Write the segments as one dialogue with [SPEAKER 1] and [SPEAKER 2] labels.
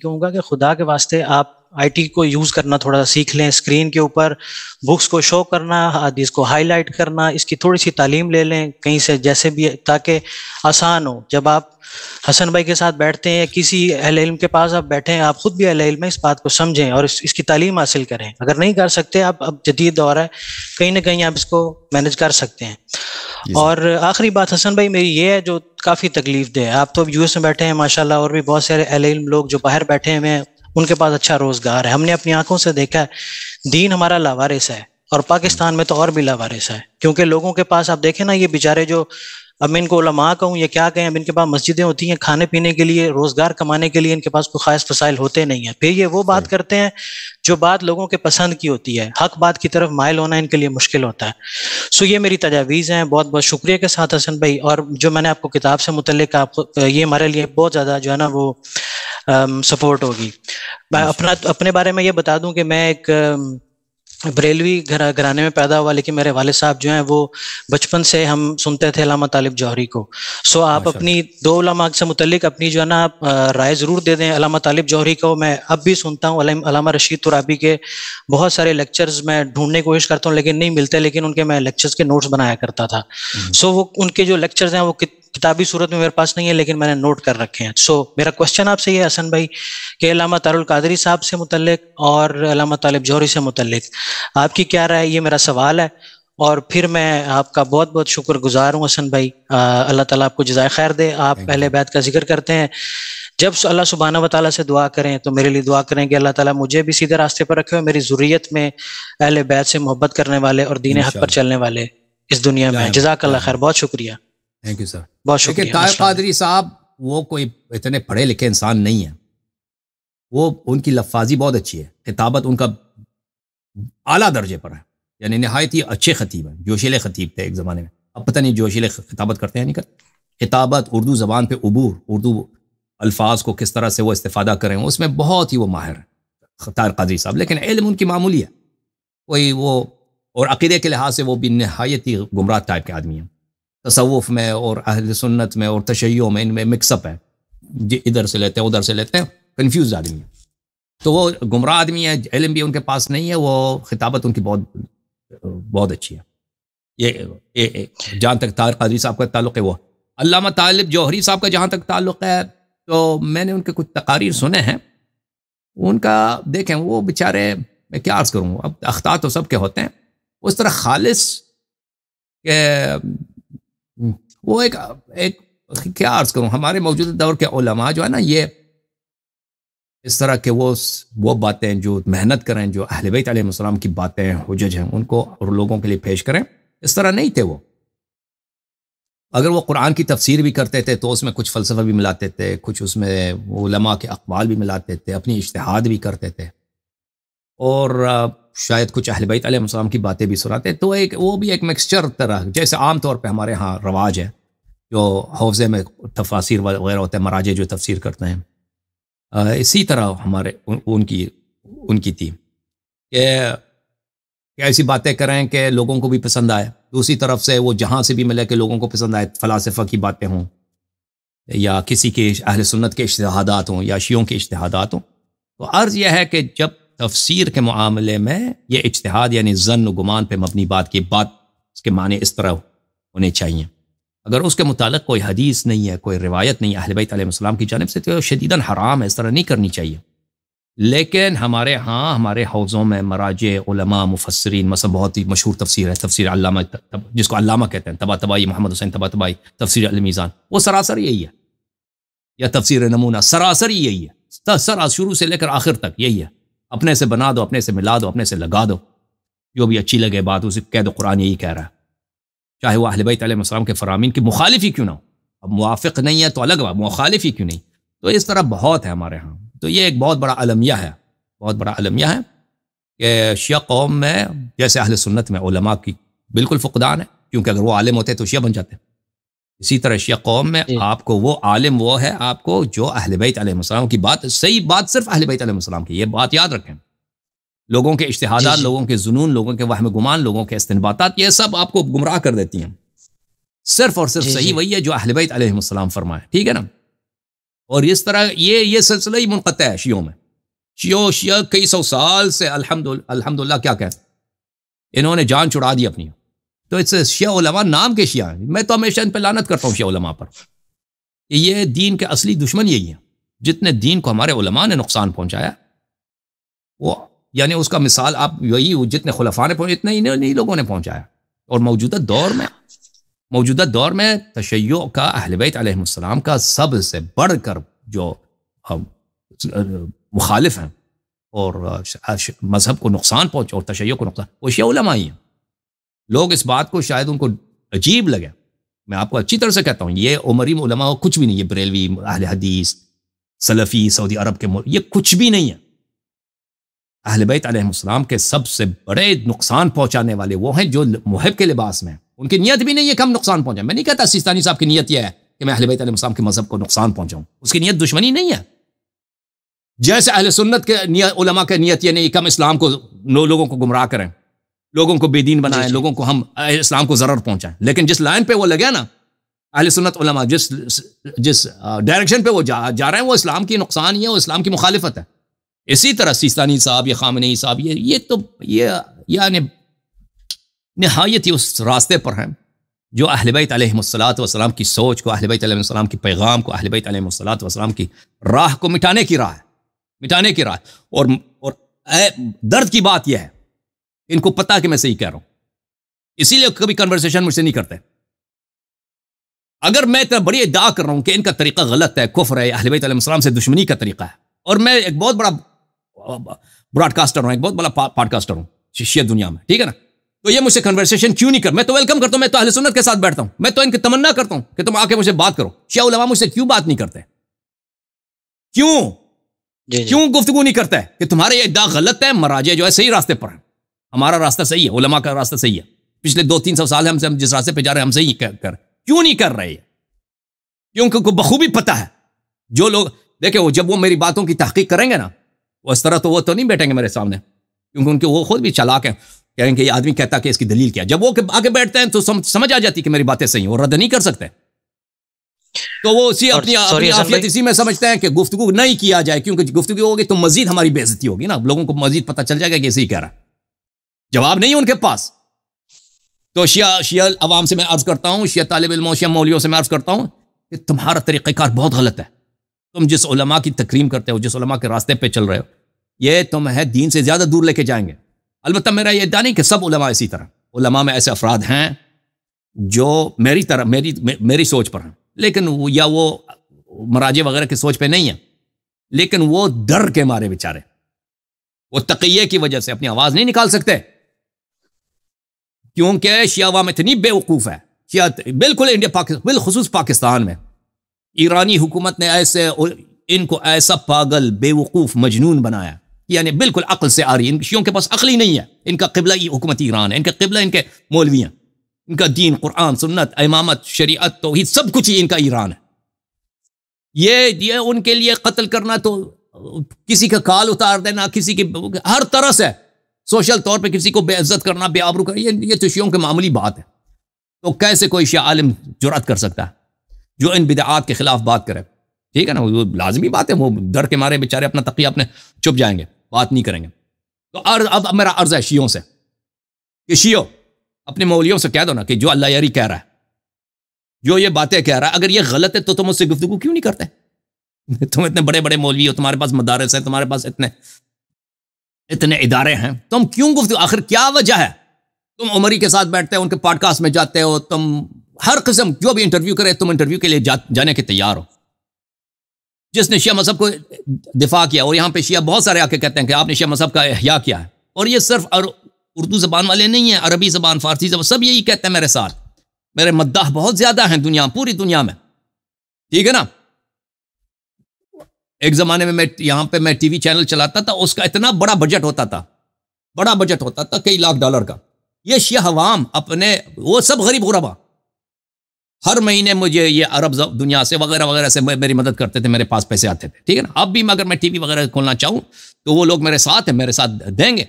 [SPEAKER 1] کہوں گا کہ خدا کے واسطے آپ آئی ٹی کو یوز کرنا تھوڑا سا سیکھ لیں، اسکرین کے اوپر بکس کو شو کرنا، حدیث کو ہائی لائٹ کرنا، اس کی تھوڑی سی تعلیم لے لیں کہیں سے جیسے بھی، تاکہ آسان ہو. جب آپ حسن بھائی کے ساتھ بیٹھتے ہیں یا کسی اہل علم کے پاس آپ بیٹھیں، آپ خود بھی اہل علم ہے، اس بات کو سمجھیں اور اس کی تعلیم حاصل کریں. اگر نہیں کر سکتے آپ، اب جدید دور ہے، کہیں نہ کہیں آپ اس کو مینج کر سکتے ہیں. اور آخری بات حسن بھائی میری یہ ہے جو کافی تکلیف دہ ہے، آپ تو یو ایس میں بیٹھے ہیں ماشاءاللہ، اور بھی بہت سارے اہل علم لوگ جو باہر بیٹھے ہیں ان کے پاس اچھا روزگار ہے. ہم نے اپنی آنکھوں سے دیکھا ہے دین ہمارا لاوارث ہے، اور پاکستان میں تو اور بھی لاوارث ہے، کیونکہ لوگوں کے پاس آپ دیکھیں نا، یہ بیچارے جو، اب ان کو علماء کہوں یا کیا کہیں، اب ان کے پاس مسجدیں ہوتی ہیں، کھانے پینے کے لیے، روزگار کمانے کے لیے ان کے پاس کوئی خاص وسائل ہوتے نہیں ہیں. پھر یہ وہ بات کرتے ہیں جو بات لوگوں کے پسند کی ہوتی ہے، حق بات کی طرف مائل ہونا ان کے لیے مشکل ہوتا ہے. سو یہ میری تجاویز ہیں. بہت بہت شکریہ کے ساتھ حسن بھائی، اور جو میں نے آپ کو کتاب سے متعلق یہ ہمارے لیے بہت زیادہ جو ہے نا وہ سپورٹ ہوگی. میں اپنے بارے میں یہ بتا دوں کہ میں ایک بریلوی گھرانے میں پیدا ہوا، لیکن میرے والد صاحب جو ہیں وہ بچپن سے ہم سنتے تھے علامہ طالب جوہری کو. سو آپ اپنی دو علماء سے متعلق اپنی جو ہے نا رائے ضرور دے دیں. علامہ طالب جوہری کو میں اب بھی سنتا ہوں، علامہ رشید ترابی کے بہت سارے لیکچرز میں ڈھونڈنے کی کوشش کرتا ہوں لیکن نہیں ملتے، لیکن ان کے میں لیکچرز کے نوٹس بنایا کرتا تھا. سو وہ ان کے جو لیکچرز ہیں وہ کتابی صورت میں میرے پاس نہیں ہے، لیکن میں نے نوٹ کر رکھے ہیں. سو میرا کوشچن آپ سے یہ ہے حسن بھائی کہ علامہ طاہر القادری صاحب سے متعلق اور علامہ طالب جوہری سے متعلق آپ کی کیا رائے، یہ میرا سوال ہے. اور پھر میں آپ کا بہت بہت شکر گزار ہوں حسن بھائی، اللہ تعالیٰ آپ کو جزائے خیر دے. آپ اہل بیت کا ذکر کرتے ہیں، جب اللہ سبحانہ و تعالیٰ سے دعا کریں تو میرے لیے دعا کریں کہ اللہ تعالیٰ مجھے بھی سیدھے راستے پر رکھے اور میری ذریت میں اہل بیت سے محبت کرنے والے اور دین حق پر چلنے والے اس دنیا میں. جزاک اللہ خیر، بہت شکریہ.
[SPEAKER 2] Thank you sir.
[SPEAKER 1] بہت شکریہ.
[SPEAKER 2] طاہر قادری صاحب وہ کوئی اتنے پڑھے لکھے انسان نہیں ہیں، وہ ان کی لفاظی بہت اچھی ہے، خطابت ان کا اعلیٰ درجے پر ہے، یعنی نہایت ہی اچھے خطیب ہیں، جوشیلے خطیب تھے ایک زمانے میں. اب پتہ نہیں جوشیلے خطابت کرتے ہیں نہیں کرتے. خطابت، اردو زبان پہ عبور، اردو الفاظ کو کس طرح سے وہ استفادہ کریں، اس میں بہت ہی وہ ماہر ہے طاہر قادری صاحب. لیکن علم ان کی معمولی ہے، کوئی وہ، اور عقیدے کے لحاظ سے وہ بھی نہایت ہی گمراہ ٹائپ کے آدمی ہیں. تصوف میں اور اہل سنت میں اور تشیع میں ان میں مکس اپ ہے، ادھر سے لیتے ہیں ادھر سے لیتے ہیں، کنفیوز آدمی ہیں. تو وہ گمراہ آدمی ہے، علم بھی ان کے پاس نہیں ہے، وہ خطابت ان کی بہت اچھی ہے. یہ جہاں تک طاہر قادری صاحب کا تعلق ہے. وہ علامہ طالب جوہری صاحب کا جہاں تک تعلق ہے تو میں نے ان کے کچھ تقاریر سنے ہیں، ان کا دیکھیں وہ بیچارے، میں کیا عرض کروں، اب اخطاء تو سب کے ہوتے ہیں، اس طرح خالص کہ وہ ایک کیا عرض کروں، ہمارے موجودہ دور کے علماء جو ہے نا، یہ اس طرح کے وہ باتیں جو محنت کریں، جو اہل بیت علیہ السلام کی باتیں حجج ہیں ان کو اور لوگوں کے لیے پیش کریں، اس طرح نہیں تھے وہ. اگر وہ قرآن کی تفسیر بھی کرتے تھے تو اس میں کچھ فلسفہ بھی ملاتے تھے، کچھ اس میں علماء کے اقوال بھی ملاتے تھے، اپنی اجتہاد بھی کرتے تھے، اور شاید کچھ اہل بیت علیہ السلام کی باتیں بھی سناتے. تو وہ بھی ایک مکسچر طرح، جیسے عام طور پہ ہمارے ہاں رواج ہے جو حوضے میں تفاسیر وغیرہ ہوتے ہیں، مراجع جو تفسیر کرتے ہیں، اسی طرح ہمارے ان کی تھی کہ ایسی باتیں کریں کہ لوگوں کو بھی پسند آئے، دوسری طرف سے وہ جہاں سے بھی ملے کہ لوگوں کو پسند آئے، فلاسفہ کی باتیں ہوں یا کسی کے اہل سنت کے اجتہادات ہوں یا شیعوں کے اجتہادات ہوں. تو عرض یہ ہے کہ جب تفسیر کے معاملے میں یہ اجتہاد یعنی ظن و گمان پہ مبنی بات کی بات، اس کے معنی اس طرح ہونے چاہیے. اگر اس کے متعلق کوئی حدیث نہیں ہے، کوئی روایت نہیں ہے اہل بیت علیہ السلام کی جانب سے، تو شدیداً حرام ہے، اس طرح نہیں کرنی چاہیے. لیکن ہمارے ہاں ہمارے حوضوں میں مراجع، علماء، مفسرین، مثلا بہت ہی مشہور تفسیر ہے تفسیر علامہ، جس کو علامہ کہتے ہیں، طباطبائی، محمد حسین طباطبائی، تفسیر المیزان، وہ سراسر یہی ہے، یا تفسیر نمونہ، سراسر یہی ہے، شروع سے لے کر آخر تک یہی ہے. اپنے سے بنا دو، اپنے سے ملا دو، اپنے سے لگا دو، جو بھی اچھی لگے بات اسے کہہ دو. قرآن یہی کہہ رہا ہے، چاہے وہ اہل بیت علیہ السلام کے فرامین کی مخالف ہی کیوں نہ ہو. اب موافق نہیں ہے تو الگ بات، مخالف ہی کیوں نہیں. تو اس طرح بہت ہے ہمارے ہاں. تو یہ ایک بہت بڑا المیہ ہے، بہت بڑا المیہ ہے کہ شیعہ قوم میں جیسے اہل سنت میں علماء کی بالکل فقدان ہے، کیونکہ اگر وہ عالم ہوتے تو شیعہ بن جاتے. اسی طرح شیعہ قوم میں آپ کو وہ عالم وہ ہے آپ کو جو اہل بیت علیہ السلام کی بات، صحیح بات صرف اہل بیت علیہ السلام کی، یہ بات یاد رکھیں. لوگوں کے اجتہادات، لوگوں کے ظنون، لوگوں کے وہم گمان، لوگوں کے استنباطات، یہ سب آپ کو گمراہ کر دیتی ہیں. صرف اور صرف صحیح وہی ہے جو اہل بیت علیہ السلام فرمائے، ٹھیک ہے نا. اور اس طرح یہ سلسلہ ہی منقطع ہے شیعوں میں. شیعہ کئی سو سال سے الحمدللہ کیا کہتے ہیں، انہوں نے جان چھڑا دی اپنی. تو اس شیعہ علماء نام کے شیعہ ہیں. میں تو ہمیشہ ان پہ لعنت کرتا ہوں شیعہ علماء پر. یہ دین کے اصلی دشمن یہی ہیں. جتنے دین کو ہمارے علماء نے نقصان پہنچایا، وہ یعنی اس کا مثال آپ یہی جتنے خلفاء نے پہنچایا اتنے انہیں لوگوں نے پہنچایا. اور موجودہ دور میں تشیع کا اہل بیت علیہ السلام کا سب سے بڑھ کر جو مخالف ہیں اور مذہب کو نقصان پہنچا اور تشیع کو نقصان، وہ شیعہ علماء ہی ہیں. لوگ اس بات کو شاید ان کو عجیب لگے. میں آپ کو اچھی طرح سے کہتا ہوں یہ عمری علماء کچھ بھی نہیں. یہ بریلوی، اہل حدیث، سلفی، سعودی عرب کے یہ کچھ بھی نہیں ہے. اہل بیت علیہ السلام کے سب سے بڑے نقصان پہنچانے والے وہ ہیں جو محب کے لباس میں ہیں. ان کی نیت بھی نہیں ہے کہ ہم نقصان پہنچائیں. میں نہیں کہتا سیستانی صاحب کی نیت یہ ہے کہ میں اہل بیت علیہ السلام کے مذہب کو نقصان پہنچاؤں. اس کی نیت دشمنی نہیں ہے. جیسے اہل سنت کے علماء کے نیت یہ نہیں کہ ہم اسلام کو لوگوں کو گمراہ کریں، لوگوں کو بے دین بنائیں، لوگوں کو ہم اسلام کو ضرر پہنچائیں. لیکن جس لائن پہ وہ لگے نا اہل سنت علماء، جس ڈائریکشن پہ وہ جا رہے ہیں، وہ اسلام کی نقصان ہی ہے، وہ اسلام کی مخالفت ہے. اسی طرح سیستانی صاحب یا خامنئی صاحب یہ یعنی نہایت ہی اس راستے پر ہیں جو اہل بیت علیہ السلام کی سوچ کو، اہل بیت علیہ السلام کی پیغام کو، اہل بیت علیہ السلام کی راہ کو مٹانے کی راہ ہے. اور درد کی بات یہ ہے ان کو پتا کہ میں صحیح کہہ رہا ہوں، اسی لیے کبھی کنورسیشن مجھ سے نہیں کرتے. اگر میں اتنا بڑی ادعا کر رہا ہوں کہ ان کا طریقہ غلط ہے، کفر ہے، اہل بیت علیہ السلام سے دشمنی کا طریقہ ہے، اور میں ایک بہت بڑا براڈ کاسٹر ہوں، ایک بہت بڑا پاڈ کاسٹر ہوں شیعہ دنیا میں، ٹھیک ہے نا، تو یہ مجھ سے کنورسیشن کیوں نہیں کر؟ میں تو ویلکم کرتا ہوں، میں تو اہل سنت کے ساتھ بیٹھتا ہوں، میں تو ان کی تمنا کرتا ہوں کہ تم آ کے مجھ سے بات کرو. شیعہ علماء مجھ سے کیوں بات نہیں کرتے؟ کیوں گفتگو نہیں کرتا ہے کہ تمہارے یہ ادعا غلط ہے، مراجع جو ہے صحیح راستے پر ہیں، ہمارا راستہ صحیح ہے، علماء کا راستہ صحیح ہے، پچھلے 200-300 سال ہم جس راستے پہ جا رہے ہیں ہم صحیح کیوں نہیں کر رہے؟ کیونکہ بخوبی پتہ ہے. جو لوگ دیکھیں جب وہ میری باتوں کی تحقیق کریں گے نا، وہ اس طرح تو وہ تو نہیں بیٹھیں گے میرے سامنے، کیونکہ ان کے وہ خود بھی چالاک ہیں، کہیں کہ یہ آدمی کہتا کہ اس کی دلیل کیا. جب وہ آگے بیٹھتے ہیں تو سمجھ آ جاتی کہ میری باتیں صحیح ہیں، وہ رد نہیں کر سکتے. تو وہ اپنی عافیت اسی میں سمجھتے ہیں کہ گفتگو نہیں کیا جائے، کیونکہ گفتگو ہوگی تو مزید ہماری بے عزتی ہوگی نا، لوگوں کو مزید پتہ چل جائے گا کہ اسی کہہ رہا ہے. جواب نہیں ان کے پاس. تو شیعہ عوام سے میں عرض کرتا ہوں، شیعہ طالب علموں، شیعہ مولویوں سے میں عرض کرتا ہوں کہ تمہارا طریقہ کار بہت غلط ہے. تم جس علماء کی تکریم کرتے ہو، جس علماء کے راستے پہ چل رہے ہو، یہ تمہیں دین سے زیادہ دور لے کے جائیں گے. البتہ میرا یہ ادعا نہیں کہ سب علماء اسی طرح، علماء میں ایسے افراد ہیں جو میری طرح میری سوچ پر ہیں، لیکن وہ مراجع وغیرہ کی سوچ پہ نہیں ہیں، لیکن وہ ڈر کے مارے بیچارے، وہ تقیے کی وجہ سے اپنی آواز نہیں نکال سکتے، کیونکہ شیعہ عوام اتنی بے وقوف ہے. شیعہ بالکل انڈیا بالخصوص پاکستان میں ایرانی حکومت نے ان کو ایسا پاگل، بے وقوف، مجنون بنایا، یعنی بالکل عقل سے آ رہی. ان شیعوں کے پاس عقل ہی نہیں ہے. ان کا قبلہ ہی حکومت ایران ہے، ان کا قبلہ ان کے مولوی ہیں، ان کا دین، قرآن، سنت، امامت، شریعت، توحید، سب کچھ ہی ان کا ایران ہے. یہ ان کے لیے قتل کرنا تو کسی کا کال اتار دینا، کسی کی ہر طرح سے سوشل طور پہ کسی کو بے عزت کرنا، بے آبرو کرنا، یہ تو شیعوں کی معمولی بات ہے. تو کیسے کوئی شیعہ عالم جرأت کر سکتا ہے جو ان بدعات کے خلاف بات کرے؟ ٹھیک ہے نا، وہ لازمی بات ہے، وہ ڈر کے مارے بیچارے اپنا تقیہ اپنے چھپ جائیں گے، بات نہیں کریں گے. تو اب میرا عرض ہے شیعوں سے کہ شیعوں اپنے مولیوں سے کہہ دو نا کہ جو اللہ یاری کہہ رہا ہے، جو یہ باتیں کہہ رہا ہے، اگر یہ غلط ہے تو تم اس سے گفتگو کیوں نہیں کرتے؟ تم اتنے بڑے بڑے مولوی ہو، تمہارے پاس مدارس ہیں، تمہارے پاس اتنے ادارے ہیں، تم کیوں گفتگو؟ آخر کیا وجہ ہے؟ تم عمری کے ساتھ بیٹھتے ہو، ان کے پوڈ کاسٹ میں جاتے ہو، تم ہر قسم جو بھی انٹرویو کرے تم انٹرویو کے لیے جانے کے تیار ہو. جس نے شیعہ مذہب کو دفاع کیا، اور یہاں پہ شیعہ بہت سارے آ کے کہتے ہیں کہ آپ نے شیعہ مذہب کا احیاء کیا ہے، اور یہ صرف اردو زبان والے نہیں ہیں، عربی زبان، فارسی زبان، سب یہی کہتے ہیں میرے ساتھ. میرے مداح بہت زیادہ ہیں پوری دنیا میں، ٹھیک ہے نا. ایک زمانے میں یہاں پہ میں ٹی وی چینل چلاتا تھا، اس کا اتنا بڑا بجٹ ہوتا تھا کئی لاکھ ڈالر کا. یہ شیعہ عوام اپنے وہ سب غریب غربا ہر مہینے مجھے یہ عرب دنیا سے وغیرہ وغیرہ سے میری مدد کرتے تھے، میرے پاس پیسے آتے تھے، ٹھیک ہے نا. اب بھی اگر میں ٹی وی وغیرہ کھولنا چاہوں تو وہ لوگ میرے ساتھ ہیں، میرے ساتھ دیں گے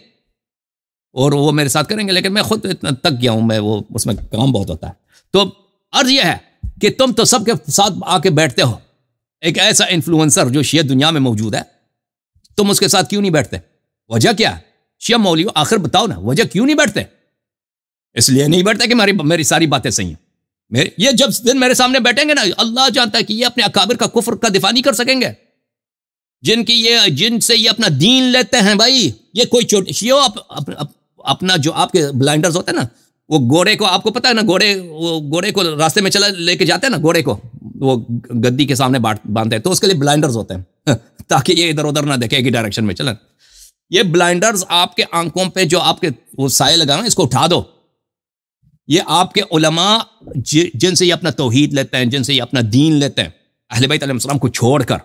[SPEAKER 2] اور وہ میرے ساتھ کریں گے، لیکن میں خود اتنا تک گیا ہوں، وہ اس میں کام بہت ہوتا ہے. تو عرض یہ ہے کہ تم تو سب کے ساتھ آ کے بیٹھتے ہو، ایک ایسا انفلوئنسر جو شیعہ دنیا میں موجود ہے، تم اس کے ساتھ کیوں نہیں بیٹھتے؟ وجہ کیا ہے؟ شیعہ مولویوں آخر بتاؤ نا، وجہ کیوں نہیں بیٹھتے؟ اس لیے نہیں بیٹھتے کہ میری ساری باتیں صحیح ہیں. یہ جب دن میرے سامنے بیٹھیں گے نا، اللہ جانتا ہے کہ یہ اپنے اکابر کا کفر کا دفاع نہیں کر سکیں گے، جن سے یہ اپنا دین لیتے ہیں. بھائی یہ کوئی شیعہ اپنا جو آپ کے بلائنڈرز ہوتے ہیں نا، وہ گھوڑے کو، آپ کو پتہ ہے نا، گھوڑے کو راستے میں چلا لے کے جاتے ہیں نا، گھوڑے کو وہ گدی کے سامنے باندھتے ہیں، تو اس کے لیے بلائنڈرز ہوتے ہیں تاکہ یہ ادھر ادھر نہ دیکھے ایک ہی ڈائریکشن میں چلیں. یہ بلائنڈرز آپ کے آنکھوں پہ جو آپ کے وہ سائے لگانا، اس کو اٹھا دو. یہ آپ کے علماء جن سے یہ اپنا توحید لیتے ہیں، جن سے یہ اپنا دین لیتے ہیں، اہل بیت علیہ السلام کو چھوڑ کر.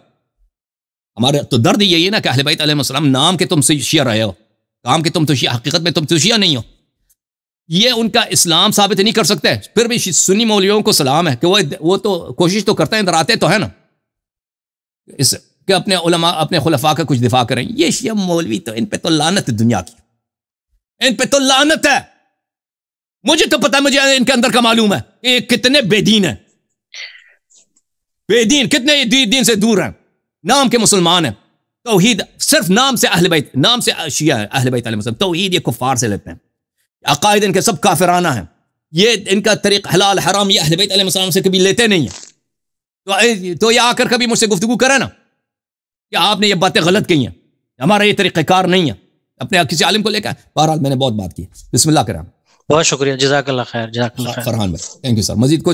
[SPEAKER 2] ہمارے تو درد یہی ہے نا کہ اہل بیت علیہ السلام نام کے تم سے شیعہ رہے ہو، کام کے تم تو شیعہ، حقیقت میں تم تو شیعہ نہیں ہو. یہ ان کا اسلام ثابت نہیں کر سکتے. پھر بھی سنی مولویوں کو سلام ہے کہ وہ تو کوشش تو کرتے ہیں، ادھر آتے تو ہے نا، اس کہ اپنے علماء، اپنے خلفاء کا کچھ دفاع کریں. یہ شیعہ مولوی تو ان پہ تو لعنت ہے دنیا کی، ان پہ تو لعنت ہے. مجھے تو پتا، مجھے ان کے اندر کا معلوم ہے کہ یہ کتنے بے دین ہیں، بے دین کتنے دین سے دور ہیں، نام کے مسلمان ہیں، توحید صرف نام سے اہل بیت، نام سے شیعہ ہے اہل بیت علیہ السلام، توحید یہ کفار سے لیتے ہیں، عقائد ان کے سب کافرانہ ہیں، یہ ان کا طریق حلال حرام یہ اہل بیت علیہ السلام سے کبھی لیتے نہیں ہیں. تو یہ آ کر کبھی مجھ سے گفتگو کرے نا کہ آپ نے یہ باتیں غلط کہی ہیں، ہمارا یہ طریقہ کار نہیں ہے. اپنے کسی عالم کو لے کر، بہرحال میں نے بہت بات کی. بسم اللہ کریں.
[SPEAKER 1] بہت شکریہ، جزاک اللہ خیر. جزاک اللہ خیر
[SPEAKER 2] فرحان بھائی، تھینک یو سر. مزید کوئی